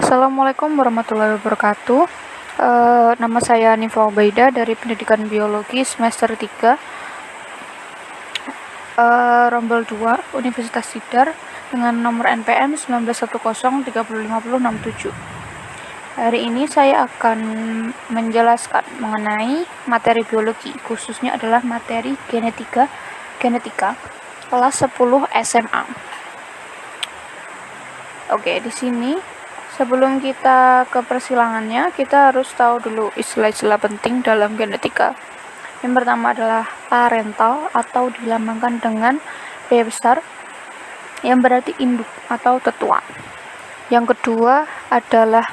Assalamualaikum warahmatullahi wabarakatuh. Nama saya Nifa Ubaida dari Pendidikan Biologi semester 3, Rombel 2, Universitas Sidar dengan nomor NPM 1910305067. Hari ini saya akan menjelaskan mengenai materi biologi, khususnya adalah materi genetika kelas 10 SMA. Oke, di sini sebelum kita ke persilangannya, kita harus tahu dulu istilah-istilah penting dalam genetika. Yang pertama adalah parental atau dilambangkan dengan P besar, yang berarti induk atau tetua. Yang kedua adalah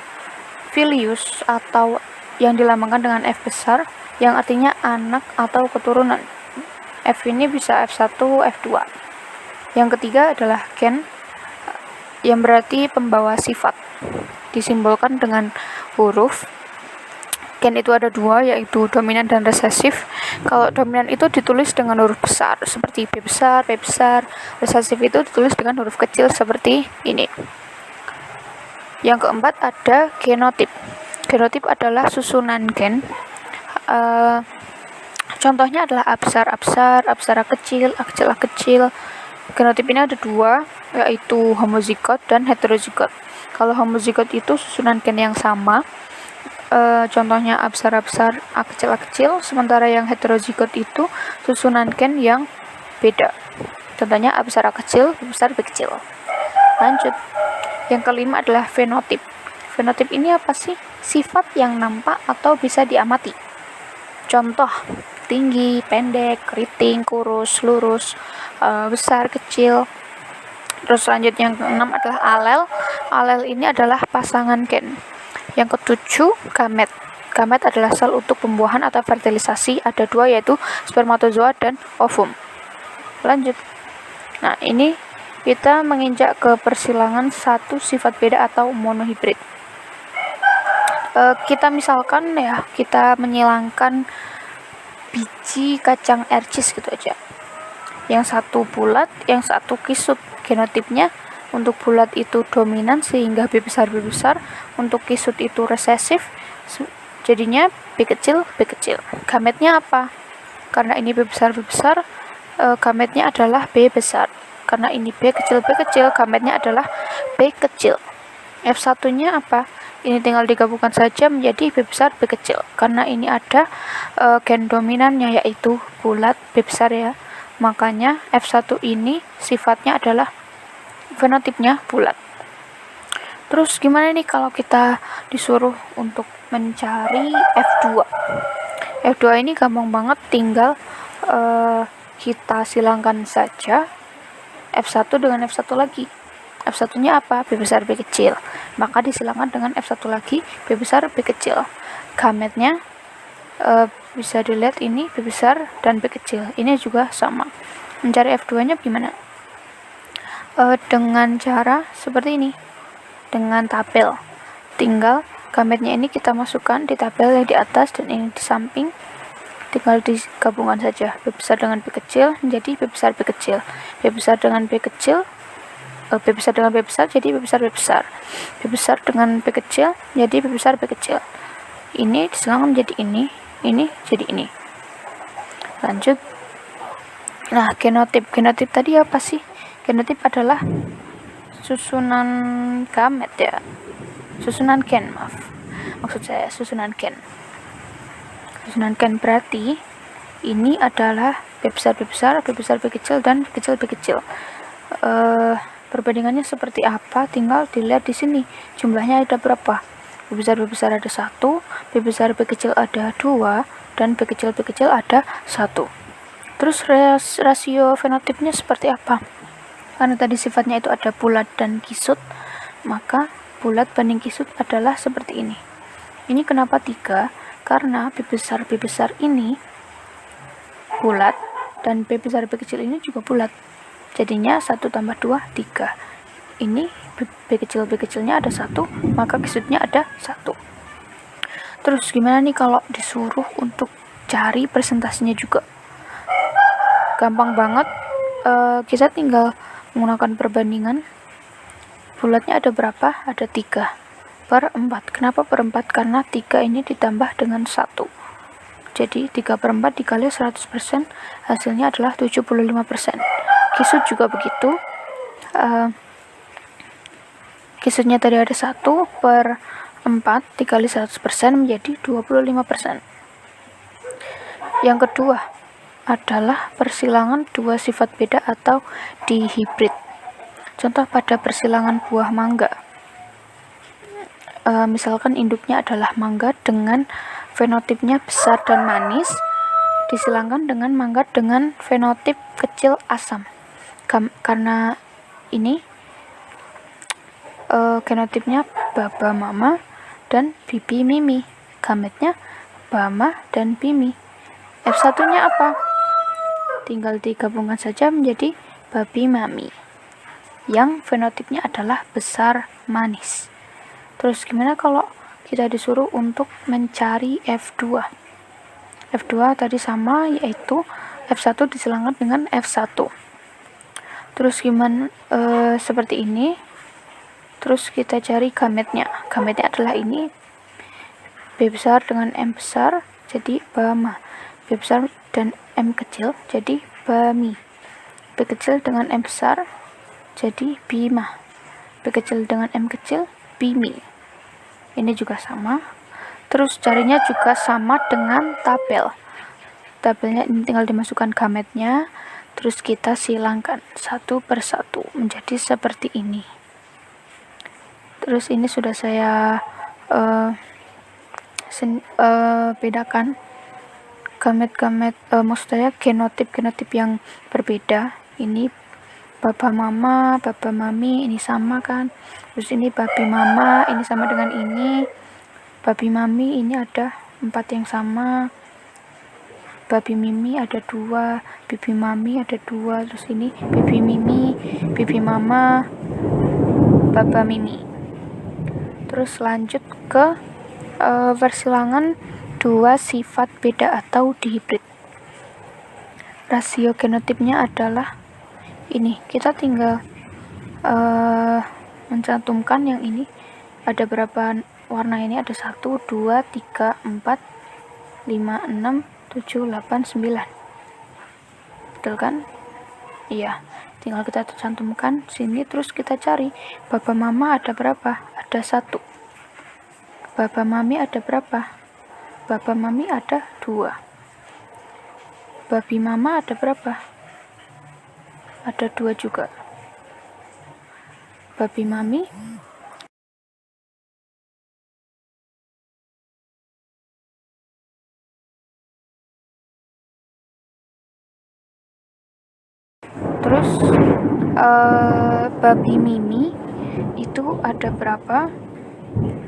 filius atau yang dilambangkan dengan F besar, yang artinya anak atau keturunan. F ini bisa F1, F2. Yang ketiga adalah gen, yang berarti pembawa sifat, disimbolkan dengan huruf. Gen itu ada dua, yaitu dominan dan resesif. Kalau dominan itu ditulis dengan huruf besar seperti B besar, P besar. Resesif itu ditulis dengan huruf kecil seperti ini. Yang keempat ada genotip. Genotip adalah susunan gen. Contohnya adalah A besar, A besar, A besar, A kecil, A kecil, A kecil. Genotip ini ada dua, yaitu homozigot dan heterozigot. Kalau homozigot itu susunan gen yang sama, contohnya A besar, A besar, A kecil, A kecil. Sementara yang heterozigot itu susunan gen yang beda. Contohnya A besar, A kecil, B besar, B kecil. Lanjut. Yang kelima adalah fenotip. Fenotip ini apa sih? Sifat yang nampak atau bisa diamati. Contoh, tinggi, pendek, keriting, kurus, lurus, besar, kecil. Terus lanjut yang keenam adalah alel. Alel ini adalah pasangan gen. Yang ketujuh, gamet. Gamet adalah sel untuk pembuahan atau fertilisasi. Ada dua, yaitu spermatozoa dan ovum. Lanjut. Nah, ini kita menginjak ke persilangan satu sifat beda atau monohibrid. Kita misalkan ya, kita menyilangkan biji kacang ercis gitu aja. Yang satu bulat, yang satu kisut. Genotipnya untuk bulat itu dominan sehingga B besar, B besar. Untuk kisut itu resesif, jadinya B kecil, B kecil. Gametnya apa? Karena ini B besar, B besar, gametnya adalah B besar. Karena ini B kecil, B kecil, gametnya adalah B kecil. F1-nya apa? Ini tinggal digabungkan saja menjadi B besar, B kecil. Karena ini ada gen dominannya, yaitu bulat, B besar ya. Makanya F1 ini sifatnya adalah fenotipnya bulat. Terus gimana nih kalau kita disuruh untuk mencari F2? F2 ini gampang banget, tinggal kita silangkan saja F1 dengan F1 lagi. F1-nya apa? B besar, B kecil. Maka disilangkan dengan F1 lagi, B besar, B kecil. Gametnya bisa dilihat ini B besar dan B kecil. Ini juga sama. Mencari F2-nya gimana? Dengan cara seperti ini. Dengan tabel. Tinggal gametnya ini kita masukkan di tabel yang di atas dan ini di samping. Tinggal digabungkan saja. B besar dengan B kecil menjadi B besar, B kecil. B besar dengan B kecil, B besar dengan B besar jadi B besar, B besar. B besar dengan B kecil jadi B besar, B kecil. Ini disilangkan menjadi ini jadi ini. Lanjut. Nah, genotip. Genotip tadi apa sih? Genotip adalah susunan gamet ya. Susunan gen, maaf. Maksud saya susunan gen. Susunan gen berarti ini adalah B besar, B besar, B besar, B kecil, dan B kecil, B kecil. Perbandingannya seperti apa? Tinggal dilihat di sini. Jumlahnya ada berapa? B besar, B besar ada 1, B besar, B kecil ada 2, dan B kecil, B kecil ada 1. Terus rasio fenotipnya seperti apa? Karena tadi sifatnya itu ada bulat dan kisut, maka bulat banding kisut adalah seperti ini. Ini kenapa 3? Karena B besar ini bulat dan B besar, B kecil ini juga bulat. Jadinya 1 tambah 2, 3. Ini B kecil, B kecilnya ada 1, maka kisutnya ada 1. Terus gimana nih kalau disuruh untuk cari presentasinya juga? Gampang banget, kita tinggal menggunakan perbandingan. Bulatnya ada berapa? Ada 3. per 4. Kenapa per 4? Karena 3 ini ditambah dengan 1. Jadi 3 per 4 dikali 100%, hasilnya adalah 75%. Kisut juga begitu. Kisutnya tadi ada 1 per 4 dikali 100% menjadi 25%. Yang kedua adalah persilangan dua sifat beda atau dihibrid. Contoh pada persilangan buah mangga. Misalkan induknya adalah mangga dengan fenotipnya besar dan manis, disilangkan dengan mangga dengan fenotip kecil asam. Karena ini genotipnya baba mama dan bibi mimi, gametnya bama dan bimi. F1-nya apa? Tinggal digabungkan saja menjadi babi mami, yang fenotipnya adalah besar manis. Terus gimana kalau kita disuruh untuk mencari F2? F2 tadi sama, yaitu F1 disilangkan dengan F1. Terus gimana? Seperti ini. Terus kita cari gametnya. Gametnya adalah ini, B besar dengan M besar jadi bama, B besar dan M kecil jadi bami, B kecil dengan M besar jadi bima, B kecil dengan M kecil bimi. Ini juga sama. Terus carinya juga sama dengan tabel. Tabelnya ini tinggal dimasukkan gametnya, terus kita silangkan satu per satu menjadi seperti ini. Terus ini sudah saya bedakan gamet-gamet, maksud saya genotip yang berbeda. Ini baba mama, baba mami, ini sama kan. Terus ini babi mama, ini sama dengan ini. Babi mami ini ada 4 yang sama. Babi mimi ada 2, bibi mami ada 2. Terus ini bibi mimi, bibi mama, baba mimi. Terus lanjut ke persilangan dua sifat beda atau dihibrid. Rasio genotipnya adalah ini. Kita tinggal mencantumkan yang ini. Ada berapa warna ini? Ada 1, 2, 3, 4, 5, 6, 7, 8, 9. Betul kan? Iya. Tinggal kita cantumkan sini, terus kita cari baba mama ada berapa? Ada 1. Baba mami ada berapa? Baba mami ada 2. Babi mama ada berapa? Ada 2 juga. Babi mami terus babi mimi itu ada berapa?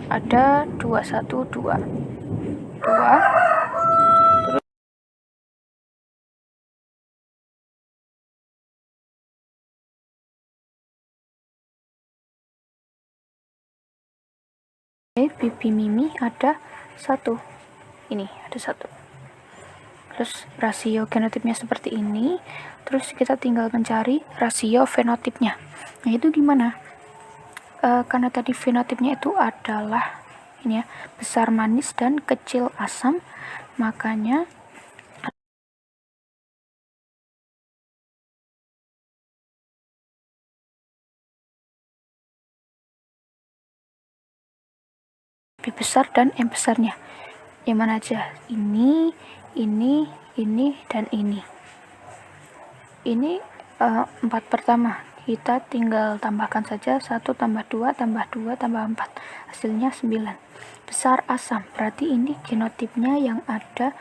Ada 2, 1, 2. Bibi mimi ada 1. Ini ada 1. Terus rasio genotipnya seperti ini. Terus kita tinggal mencari rasio fenotipnya. Nah, itu gimana? Karena tadi fenotipnya itu adalah ini ya, besar manis dan kecil asam, makanya B besar dan M besarnya. Yang mana aja? Ini, dan ini. Ini 4 pertama. Kita tinggal tambahkan saja 1 tambah 2 tambah 2 tambah 4. Hasilnya 9. Besar asam. Berarti ini genotipnya yang ada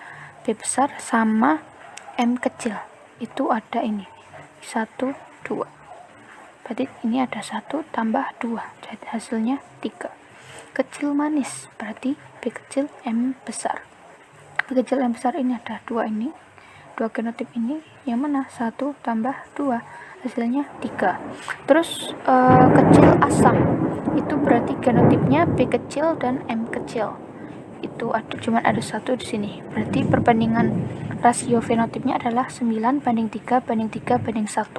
B besar sama M kecil. Itu ada ini. 1, 2. Berarti ini ada 1 tambah 2. Jadi hasilnya 3. Kecil manis. Berarti B kecil M besar. B kecil M besar ini ada 2 ini. 2 genotip ini. Yang mana? 1 tambah 2. Hasilnya 3. Terus kecil asam itu berarti genotipnya B kecil dan M kecil. Itu cuman ada 1 di sini. Berarti perbandingan rasio fenotipnya adalah 9 banding 3 banding 1.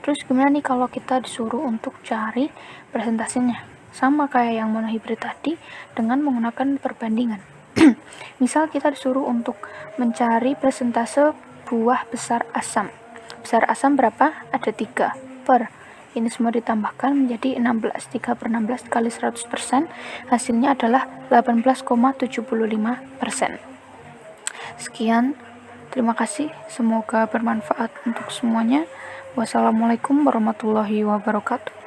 Terus gimana nih kalau kita disuruh untuk cari presentasinya? sama kayak yang monohibrid tadi dengan menggunakan perbandingan. Misal kita disuruh untuk mencari persentase buah besar asam. Besar asam berapa? Ada 3 per. Ini semua ditambahkan menjadi 16. 3 per 16 kali 100%. Hasilnya adalah 18,75%. Sekian. Terima kasih. Semoga bermanfaat untuk semuanya. Wassalamualaikum warahmatullahi wabarakatuh.